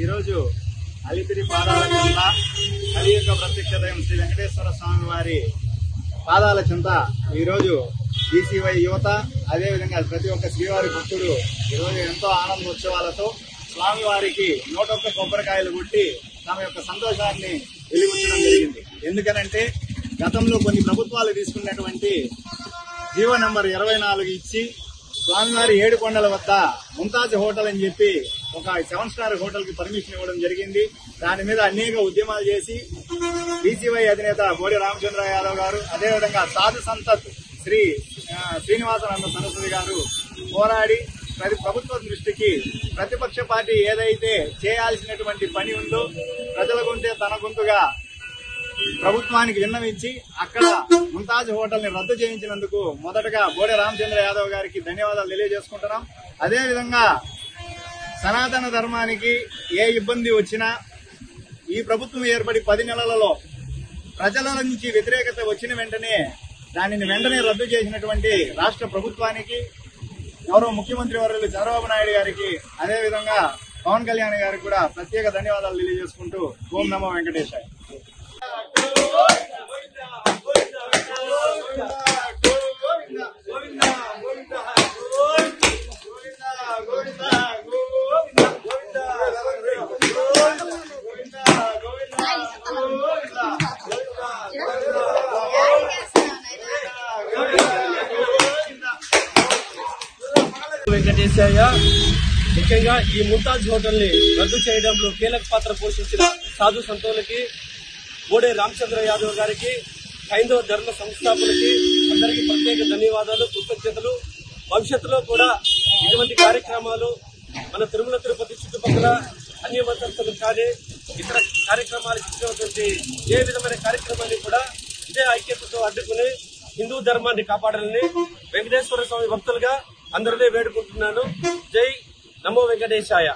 ఈరోజు అలిపిరి పాదాల చెంత కలియుగ ప్రత్యక్ష దైవం శ్రీ వెంకటేశ్వర స్వామి వారి పాదాల చెంత ఈరోజు బీసీవై యువత అదేవిధంగా ప్రతి ఒక్క శ్రీవారి భక్తుడు ఈరోజు ఎంతో ఆనందోత్సవాలతో స్వామివారికి 101 కొబ్బరికాయలు కొట్టి తమ యొక్క సంతోషాన్ని వెలిగించడం జరిగింది. ఎందుకనంటే గతంలో కొన్ని ప్రభుత్వాలు తీసుకున్నటువంటి జీవో నంబర్ 24 ఇచ్చి స్వామివారి ఏడుకొండల వద్ద ముంతాజ్ హోటల్ అని చెప్పి ఒక 7 స్టార్ హోటల్ కి పర్మిషన్ ఇవ్వడం జరిగింది. దాని మీద అనేక ఉద్యమాలు చేసి బీసీవై అధినేత బోడి రామచంద్ర యాదవ్ గారు, అదేవిధంగా సాధు సంతత్ శ్రీ శ్రీనివాసనంద సరస్వతి గారు పోరాడి ప్రభుత్వ దృష్టికి ప్రతిపక్ష పార్టీ ఏదైతే చేయాల్సినటువంటి పని ఉందో ప్రజల గుంటే తన గొంతుగా ప్రభుత్వానికి విన్నవించి అక్కడ ముంతాజ్ హోటల్ ని రద్దు చేయించినందుకు మొదటగా బోడి రామచంద్ర యాదవ్ గారికి ధన్యవాదాలు తెలియజేసుకుంటున్నాం. అదేవిధంగా సనాతన ధర్మానికి ఏ ఇబ్బంది వచ్చినా ఈ ప్రభుత్వం ఏర్పడి 10 నెలలలో ప్రజల నుంచి వ్యతిరేకత వచ్చిన వెంటనే దానిని వెంటనే రద్దు చేసినటువంటి రాష్ట్ర ప్రభుత్వానికి, గౌరవ ముఖ్యమంత్రి వర్యులు చంద్రబాబు నాయుడు గారికి, అదేవిధంగా పవన్ కళ్యాణ్ గారికి కూడా ప్రత్యేక ధన్యవాదాలు తెలియజేసుకుంటూ ఓం నమో వెంకటేశాయ. వెంకటేశయ్య ముఖ్యంగా ఈ ముంతాజ్ హోటల్ ని రద్దు చేయడంలో కీలక పాత్ర పోషించిన సాధు సంతులకి, బోడే రామచంద్ర యాదవ్ గారికి, హైందవ ధర్మ సంస్థాపనకి అందరికీ ప్రత్యేక ధన్యవాదాలు, కృతజ్ఞతలు. భవిష్యత్తులో కూడా ఇటువంటి కార్యక్రమాలు మన తిరుమల తిరుపతి చుట్టుపక్కల అన్ని మతస్థులు కానీ ఇతర కార్యక్రమాలు ఇచ్చినటువంటి ఏ విధమైన కార్యక్రమాన్ని కూడా ఇదే ఐక్యతతో అడ్డుకుని హిందూ ధర్మాన్ని కాపాడాలని వెంకటేశ్వర స్వామి భక్తులుగా అందరినీ వేడుకుంటున్నాను. జై నమో వెంకటేశాయ.